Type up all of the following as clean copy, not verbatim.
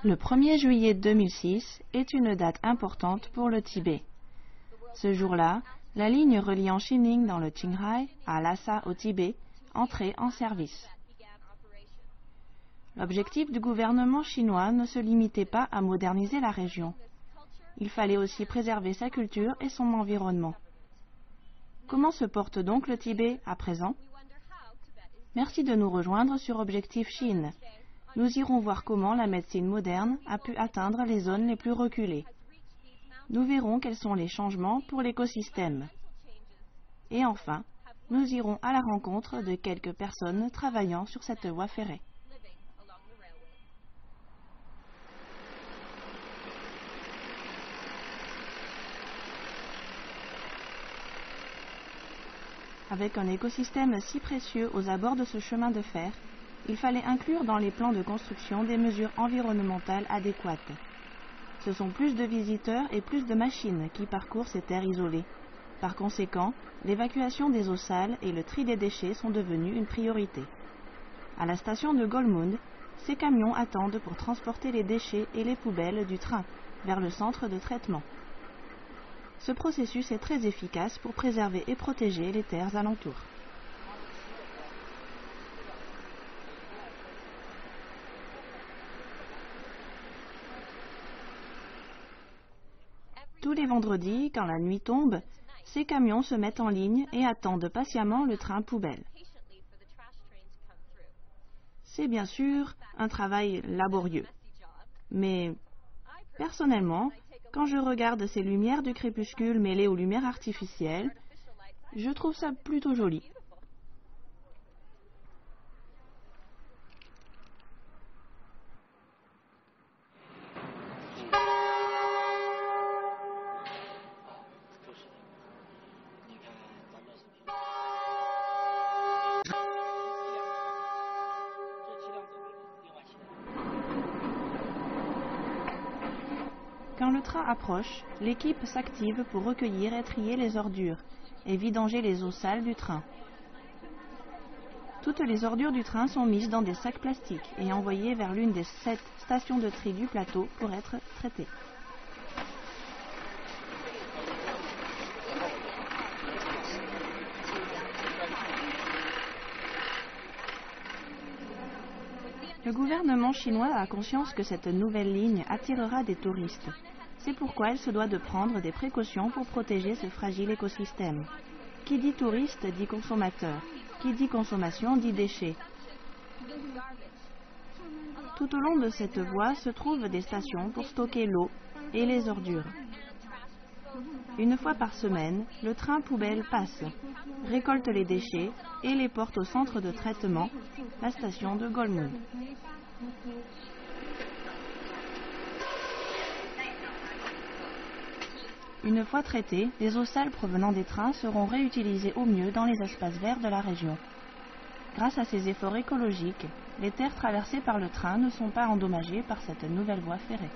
Le 1er juillet 2006 est une date importante pour le Tibet. Ce jour-là, la ligne reliant Xining dans le Qinghai à Lhasa au Tibet entrait en service. L'objectif du gouvernement chinois ne se limitait pas à moderniser la région. Il fallait aussi préserver sa culture et son environnement. Comment se porte donc le Tibet à présent? Merci de nous rejoindre sur Objectif Chine. Nous irons voir comment la médecine moderne a pu atteindre les zones les plus reculées. Nous verrons quels sont les changements pour l'écosystème. Et enfin, nous irons à la rencontre de quelques personnes travaillant sur cette voie ferrée. Avec un écosystème si précieux aux abords de ce chemin de fer, il fallait inclure dans les plans de construction des mesures environnementales adéquates. Ce sont plus de visiteurs et plus de machines qui parcourent ces terres isolées. Par conséquent, l'évacuation des eaux sales et le tri des déchets sont devenus une priorité. À la station de Golmund, ces camions attendent pour transporter les déchets et les poubelles du train vers le centre de traitement. Ce processus est très efficace pour préserver et protéger les terres alentours. Tous les vendredis, quand la nuit tombe, ces camions se mettent en ligne et attendent patiemment le train poubelle. C'est bien sûr un travail laborieux. Mais personnellement, quand je regarde ces lumières du crépuscule mêlées aux lumières artificielles, je trouve ça plutôt joli. Quand le train approche, l'équipe s'active pour recueillir et trier les ordures et vidanger les eaux sales du train. Toutes les ordures du train sont mises dans des sacs plastiques et envoyées vers l'une des 7 stations de tri du plateau pour être traitées. Le gouvernement chinois a conscience que cette nouvelle ligne attirera des touristes. C'est pourquoi elle se doit de prendre des précautions pour protéger ce fragile écosystème. Qui dit touriste dit consommateur. Qui dit consommation dit déchets. Tout au long de cette voie se trouvent des stations pour stocker l'eau et les ordures. Une fois par semaine, le train poubelle passe, récolte les déchets et les porte au centre de traitement, la station de Golmund. Une fois traitées, les eaux sales provenant des trains seront réutilisées au mieux dans les espaces verts de la région. Grâce à ces efforts écologiques, les terres traversées par le train ne sont pas endommagées par cette nouvelle voie ferrée.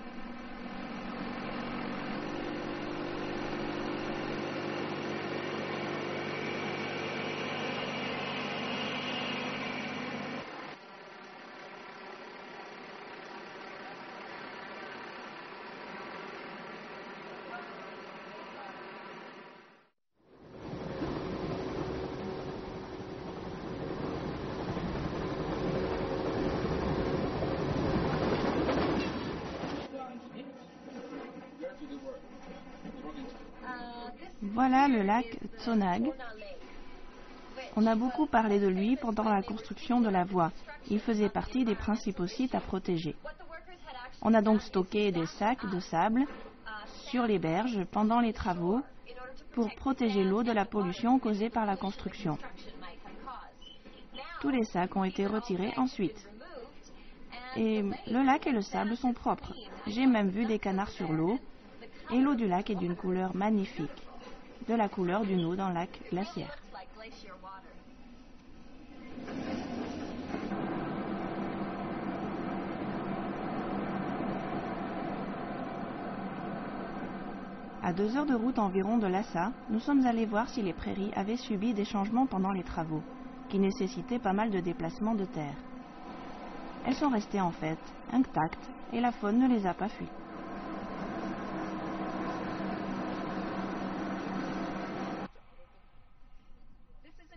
Voilà le lac Tsonag. On a beaucoup parlé de lui pendant la construction de la voie. Il faisait partie des principaux sites à protéger. On a donc stocké des sacs de sable sur les berges pendant les travaux pour protéger l'eau de la pollution causée par la construction. Tous les sacs ont été retirés ensuite. Et le lac et le sable sont propres. J'ai même vu des canards sur l'eau. Et l'eau du lac est d'une couleur magnifique, de la couleur d'une eau d'un lac glaciaire. À 2 heures de route environ de Lhasa, nous sommes allés voir si les prairies avaient subi des changements pendant les travaux, qui nécessitaient pas mal de déplacements de terre. Elles sont restées en fait intactes et la faune ne les a pas fuies.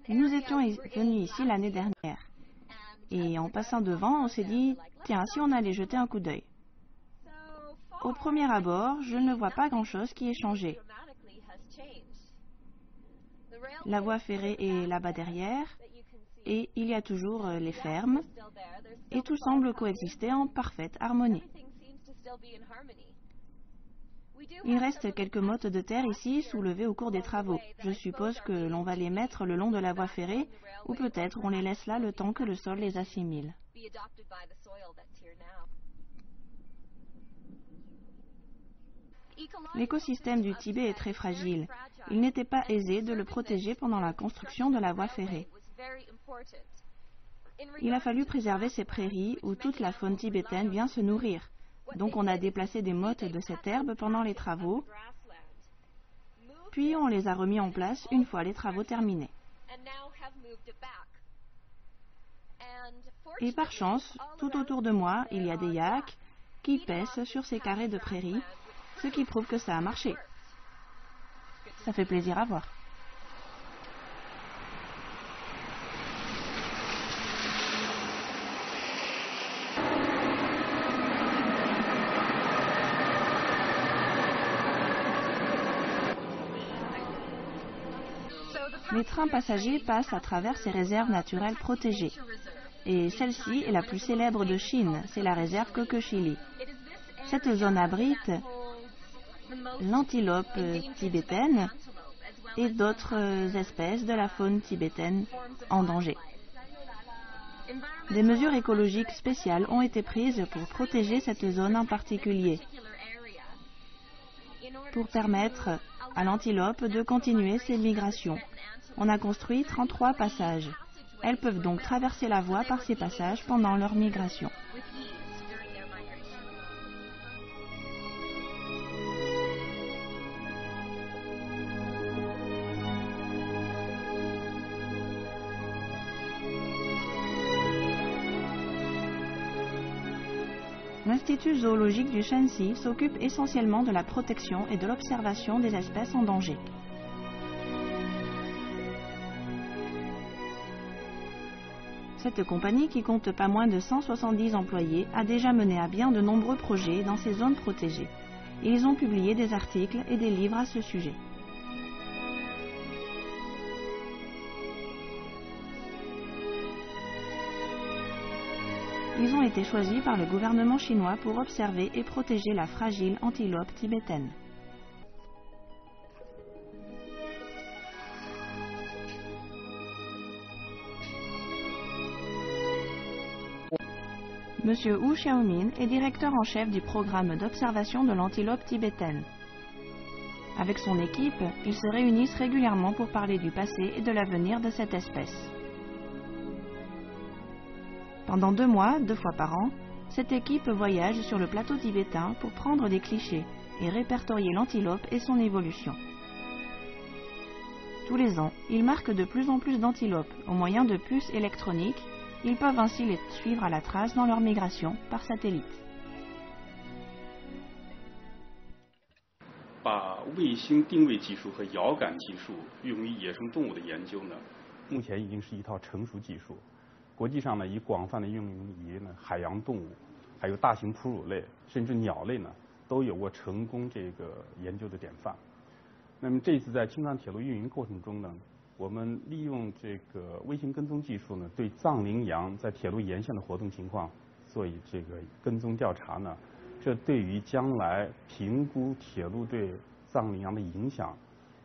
Nous étions venus ici l'année dernière et en passant devant, on s'est dit « Tiens, si on allait jeter un coup d'œil ». Au premier abord, je ne vois pas grand-chose qui ait changé. La voie ferrée est là-bas derrière et il y a toujours les fermes et tout semble coexister en parfaite harmonie. Il reste quelques mottes de terre ici soulevées au cours des travaux. Je suppose que l'on va les mettre le long de la voie ferrée ou peut-être on les laisse là le temps que le sol les assimile. L'écosystème du Tibet est très fragile. Il n'était pas aisé de le protéger pendant la construction de la voie ferrée. Il a fallu préserver ces prairies où toute la faune tibétaine vient se nourrir. Donc on a déplacé des mottes de cette herbe pendant les travaux, puis on les a remis en place une fois les travaux terminés. Et par chance, tout autour de moi, il y a des yaks qui paissent sur ces carrés de prairies, ce qui prouve que ça a marché. Ça fait plaisir à voir. Les trains passagers passent à travers ces réserves naturelles protégées. Et celle-ci est la plus célèbre de Chine, c'est la réserve Kokoshili. Cette zone abrite l'antilope tibétaine et d'autres espèces de la faune tibétaine en danger. Des mesures écologiques spéciales ont été prises pour protéger cette zone en particulier, pour permettre à l'antilope de continuer ses migrations. On a construit 33 passages. Elles peuvent donc traverser la voie par ces passages pendant leur migration. L'Institut zoologique du Shanxi s'occupe essentiellement de la protection et de l'observation des espèces en danger. Cette compagnie, qui compte pas moins de 170 employés, a déjà mené à bien de nombreux projets dans ces zones protégées. Ils ont publié des articles et des livres à ce sujet. Ils ont été choisis par le gouvernement chinois pour observer et protéger la fragile antilope tibétaine. Monsieur Hu Xiaomin est directeur en chef du programme d'observation de l'antilope tibétaine. Avec son équipe, ils se réunissent régulièrement pour parler du passé et de l'avenir de cette espèce. Pendant 2 mois, 2 fois par an, cette équipe voyage sur le plateau tibétain pour prendre des clichés et répertorier l'antilope et son évolution. Tous les ans, ils marquent de plus en plus d'antilopes au moyen de puces électroniques. Ils peuvent ainsi les suivre à la trace dans leur migration par satellite. 把卫星定位技术和遥感技术用于野生动物的研究呢，目前已经是一套成熟技术。国际上呢，以广泛的应用于海洋动物，还有大型哺乳类，甚至鸟类呢，都有过成功这个研究的典范。那么这次在青藏铁路运营过程中呢，我们利用这个卫星跟踪技术呢，对藏羚羊在铁路沿线的活动情况做以这个跟踪调查呢，这对于将来评估铁路对藏羚羊的影响，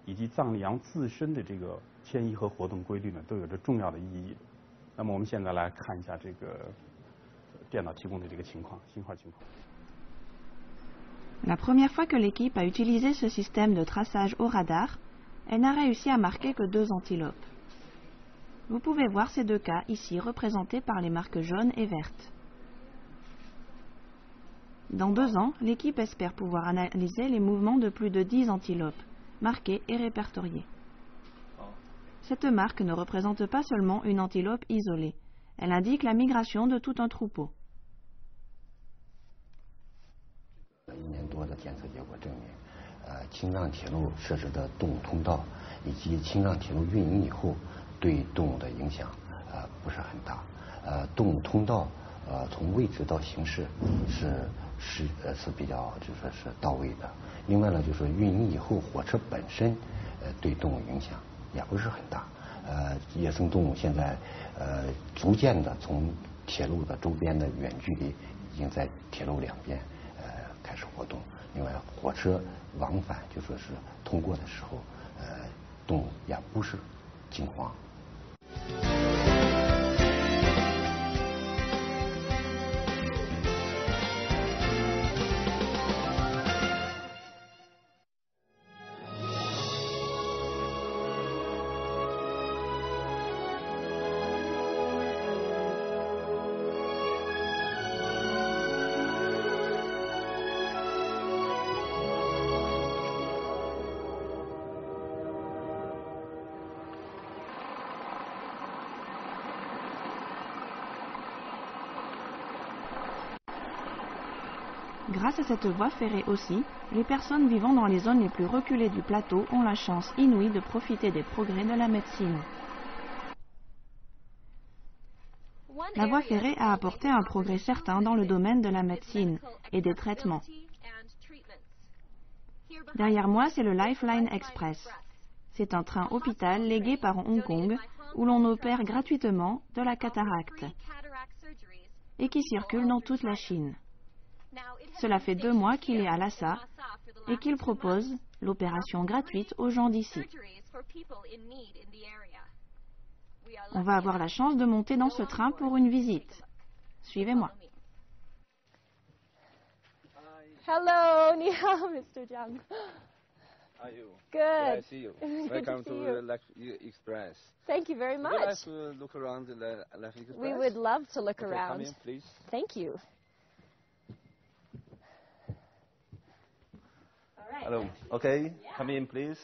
以及藏羚羊自身的这个迁移和活动规律呢，都有着重要的意义。那么我们现在来看一下这个电脑提供的这个情况，信号情况。 La première fois que l'équipe a utilisé ce système de traçage au radar, elle n'a réussi à marquer que 2 antilopes. Vous pouvez voir ces 2 cas ici représentés par les marques jaunes et vertes. Dans 2 ans, l'équipe espère pouvoir analyser les mouvements de plus de 10 antilopes, marquées et répertoriées. Cette marque ne représente pas seulement une antilope isolée, elle indique la migration de tout un troupeau. 检测结果证明，青藏铁路设置的动物通道以及青藏铁路运营以后对动物的影响不是很大。动物通道从位置到形式是比较就说是到位的。另外呢，就是运营以后火车本身对动物影响也不是很大。野生动物现在逐渐的从铁路的周边的远距离已经在铁路两边开始活动。另外，火车往返就说是通过的时候，动物也不是惊慌。Grâce à cette voie ferrée aussi, les personnes vivant dans les zones les plus reculées du plateau ont la chance inouïe de profiter des progrès de la médecine. La voie ferrée a apporté un progrès certain dans le domaine de la médecine et des traitements. Derrière moi, c'est le Lifeline Express. C'est un train hôpital légué par Hong Kong où l'on opère gratuitement de la cataracte et qui circule dans toute la Chine. Cela fait 2 mois qu'il est à Lhasa et qu'il propose l'opération gratuite aux gens d'ici. On va avoir la chance de monter dans ce train pour une visite. Suivez-moi. Hello, ni hao, Mr. Zhang. How are you? Good. Nice to see you. Good Welcome to to see the you. Life Express. Thank you very Would you like much. to look around the Life Express? We would love to look Okay, around. Come in, please. Thank you. Hello. Okay, come in, please.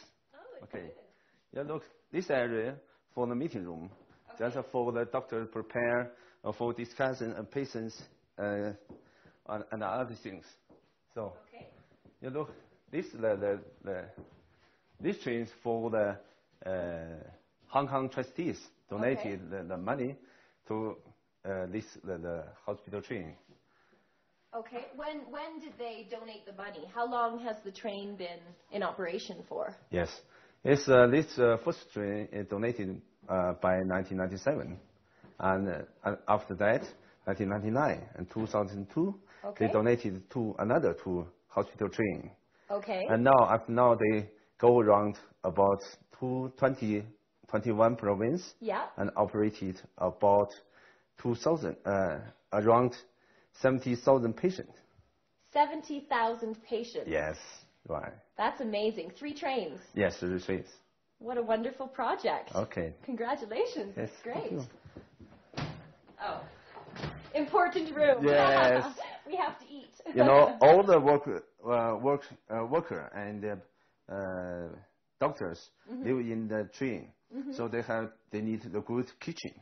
Okay. Yeah, look, this area for the meeting room, just for the doctor prepare for discussing patients and other things. So, you look, this this train for the Hong Kong trustees donated the money to the hospital train. Okay. When did they donate the money? How long has the train been in operation for? Yes, it's this first train is donated by 1997, and after that, 1999 and 2002, they donated to another 2 hospital train. Okay. And now they go around about 21 province and operated about 2,000 around 70,000 patients. 70,000 patients. Yes, right. That's amazing. 3 trains. Yes, 3 trains. What a wonderful project. Okay. Congratulations. Yes, That's great. thank you. Oh, important room. Yes. We have to eat. You know, all the worker and doctors live in the train, so they need the good kitchen.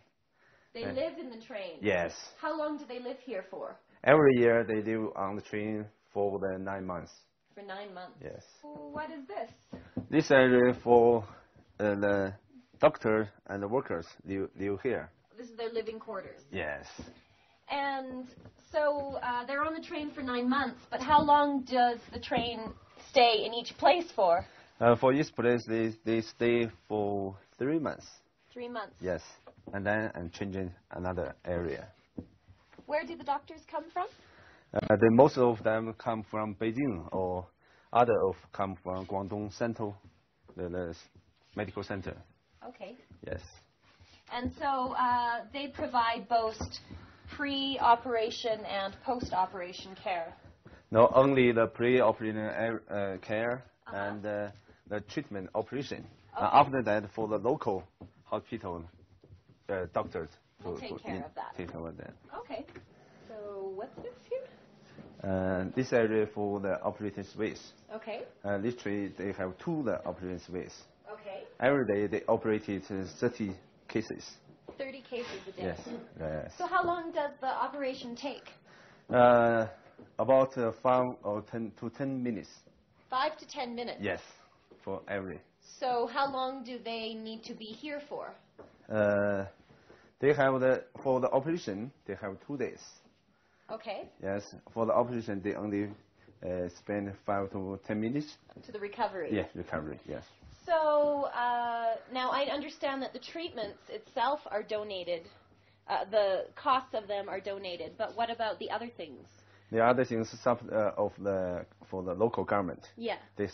They live in the train. Yes. How long do they live here for? Every year they live on the train for the 9 months. For 9 months. Yes. What is this? This area for the doctors and the workers live here. This is their living quarters. Yes. And so they're on the train for 9 months, but how long does the train stay in each place for? For each place, they stay for 3 months. 3 months. Yes. And then I'm changing another area. Where do the doctors come from? Most of them come from Beijing, or other come from Guangdong Central, the medical center. Okay. Yes. And so they provide both pre-operation and post-operation care. Not only the pre-operation care and the treatment operation. After that, for the local hospital doctors will take care of that. Take care of that. Okay. So what's this here? This area for the operating space. Okay. Literally, they have 2 operating space. Okay. Every day they operated 30 cases. 30 cases a day. Yes. Yes. So how long does the operation take? about 5 or 10 to 10 minutes. 5 to 10 minutes? Yes, for every. So how long do they need to be here for? They have for the operation, they have 2 days. Okay. Yes, for the operation, they only spend 5 to 10 minutes. To the recovery? Yes, recovery, yes. So now I understand that the treatments itself are donated. The costs of them are donated. But what about the other things? The other things for the local government. Yeah. They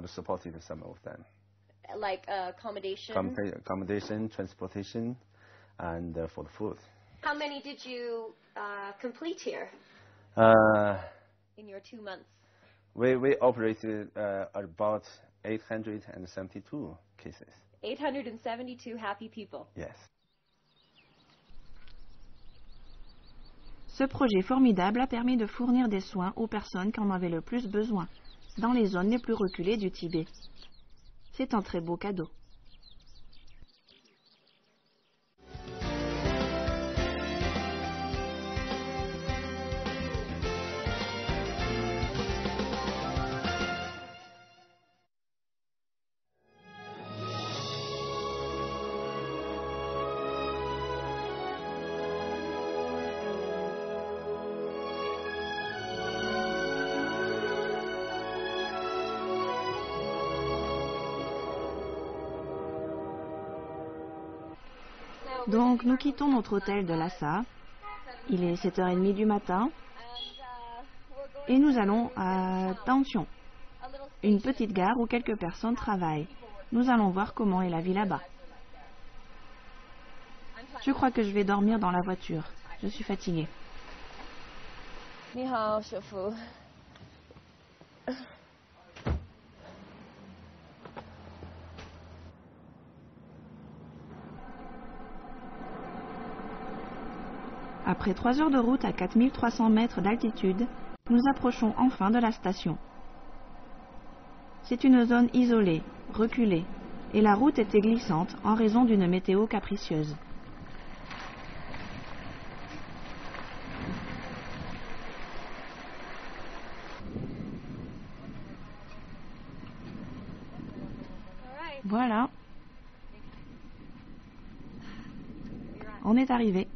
supported some of them. Like accommodation? Accommodation, transportation, and for the food. How many did you complete here in your 2 months? We operated about 872 cases. 872 happy people. Yes. Ce projet formidable a permis de fournir des soins aux personnes qui en avaient le plus besoin, dans les zones les plus reculées du Tibet. C'est un très beau cadeau. Donc nous quittons notre hôtel de Lhasa. Il est 7h30 du matin et nous allons à Dangxiong, une petite gare où quelques personnes travaillent. Nous allons voir comment est la vie là-bas. Je crois que je vais dormir dans la voiture. Je suis fatiguée. Ni hao, chauffeur. Après 3 heures de route à 4300 mètres d'altitude, nous approchons enfin de la station. C'est une zone isolée, reculée, et la route était glissante en raison d'une météo capricieuse. Voilà. On est arrivé.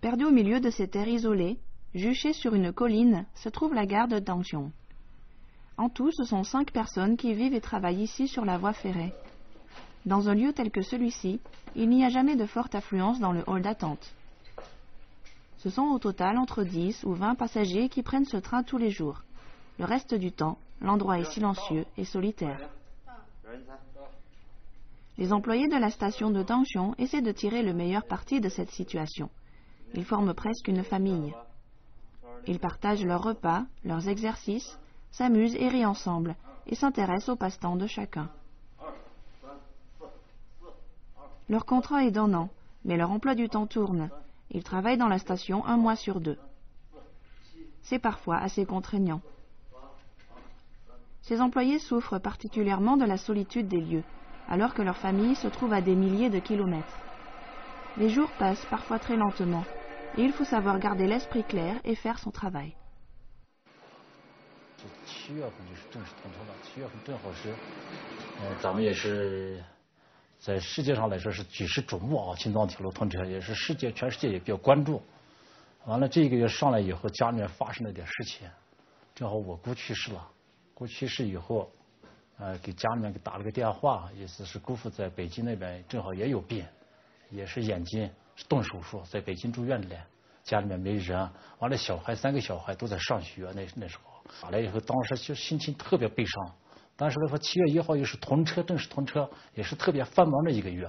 Perdu au milieu de ces terres isolées, juchées sur une colline, se trouve la gare de Dangxiong. En tout, ce sont 5 personnes qui vivent et travaillent ici sur la voie ferrée. Dans un lieu tel que celui-ci, il n'y a jamais de forte affluence dans le hall d'attente. Ce sont au total entre 10 ou 20 passagers qui prennent ce train tous les jours. Le reste du temps, l'endroit est silencieux et solitaire. Les employés de la station de Dangxiong essaient de tirer le meilleur parti de cette situation. Ils forment presque une famille. Ils partagent leurs repas, leurs exercices, s'amusent et rient ensemble, et s'intéressent aux passe-temps de chacun. Leur contrat est d'1 an, mais leur emploi du temps tourne. Ils travaillent dans la station 1 mois sur 2. C'est parfois assez contraignant. Ces employés souffrent particulièrement de la solitude des lieux, alors que leur famille se trouve à des milliers de kilomètres. Les jours passent parfois très lentement, et il faut savoir garder l'esprit clair et faire son travail. 7月份就是正式通车了，7月份正好是，咱们也是在世界上来说是举世瞩目啊，青藏铁路通车也是全世界也比较关注。完了这个月上来以后，家里面发生了点事情，正好我姑去世了，姑去世以后，给家里面给打了个电话，意思是姑父在北京那边正好也有病，也是眼睛是动手术，在北京住院里，家里面没人，完了小孩3个小孩都在上学，那时候打来以后，当时就心情特别悲伤。但是说7月1号又是通车，正式通车，也是特别繁忙的一个月，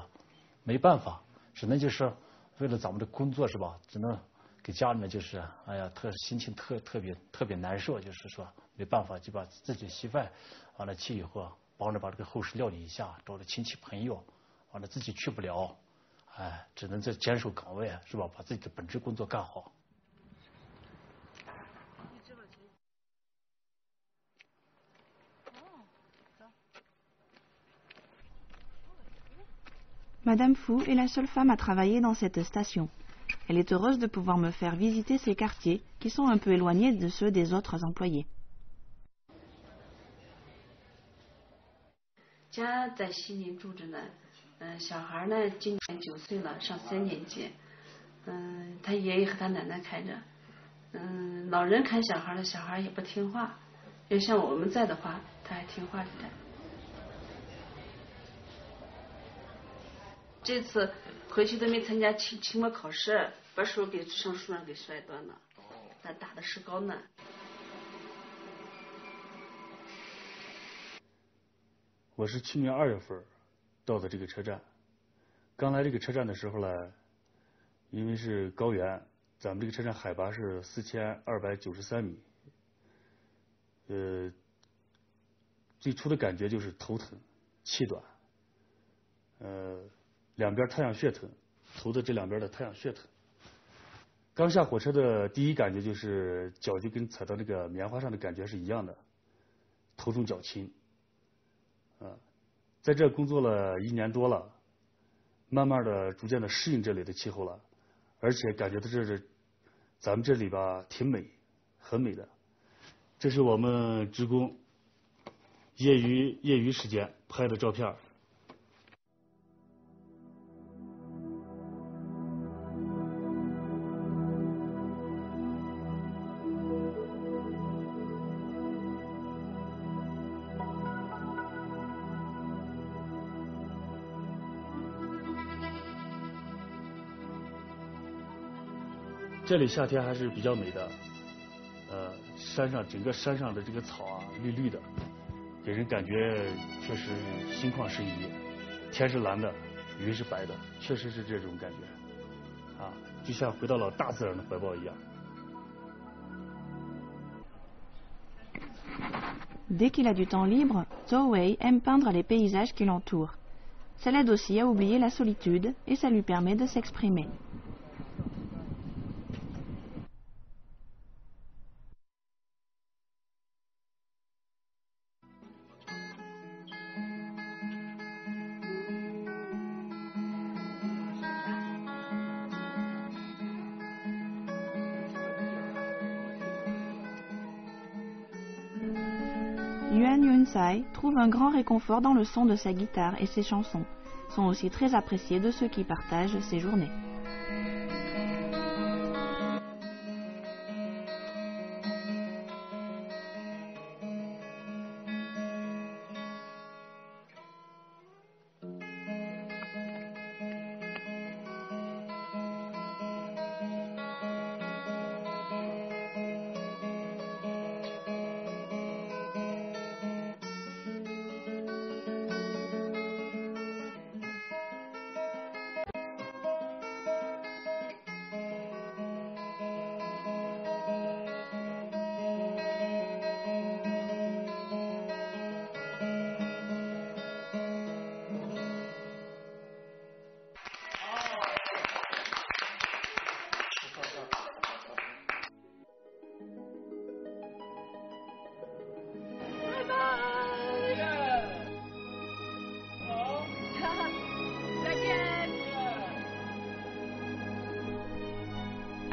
没办法，只能就是为了咱们的工作是吧，只能给家里面就是哎呀心情特别难受，就是说没办法就把自己稀饭完了去以后，帮着把这个后事料理一下，找了亲戚朋友，完了自己去不了，哎，只能在坚守岗位是吧，把自己的本职工作干好。Madame Fu est la seule femme à travailler dans cette station. Elle est heureuse de pouvoir me faire visiter ces quartiers qui sont un peu éloignés de ceux des autres employés. 家在西宁住着呢，小孩呢今年9岁了，上3年级，他爷爷和他奶奶开着，老人看小孩的，小孩也不听话，要像我们在的话，他还听话着的。这次回去都没参加期末考试，把手给上树上给摔断了，他打的石膏呢。 我是去年2月份到的这个车站，刚来这个车站的时候呢，因为是高原，咱们这个车站海拔是4293米，最初的感觉就是头疼、气短，两边太阳穴疼，头的这两边的太阳穴疼。刚下火车的第一感觉就是脚就跟踩到这个棉花上的感觉是一样的，头重脚轻。 在这工作了1年多了，慢慢的、逐渐的适应这里的气候了，而且感觉到咱们这里吧挺美，很美的。这是我们职工业余时间拍的照片。 这里夏天还是比较美的，山上整个山上的这个草啊，绿绿的，给人感觉确实心旷神怡。天是蓝的，云是白的，确实是这种感觉，啊，就像回到了大自然的怀抱一样。 Dès qu'il a du temps libre, Zhou Wei aime peindre les paysages qui l'entourent. Ça l'aide aussi à oublier la solitude et ça lui permet de s'exprimer. Yuan Yunsai trouve un grand réconfort dans le son de sa guitare et ses chansons sont aussi très appréciés de ceux qui partagent ses journées.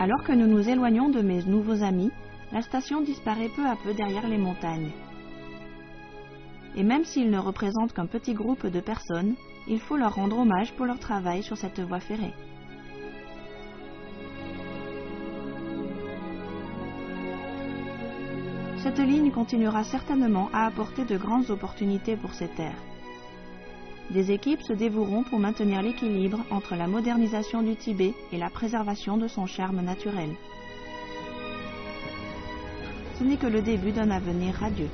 Alors que nous nous éloignons de mes nouveaux amis, la station disparaît peu à peu derrière les montagnes. Et même s'ils ne représentent qu'un petit groupe de personnes, il faut leur rendre hommage pour leur travail sur cette voie ferrée. Cette ligne continuera certainement à apporter de grandes opportunités pour ces terres. Des équipes se dévoueront pour maintenir l'équilibre entre la modernisation du Tibet et la préservation de son charme naturel. Ce n'est que le début d'un avenir radieux.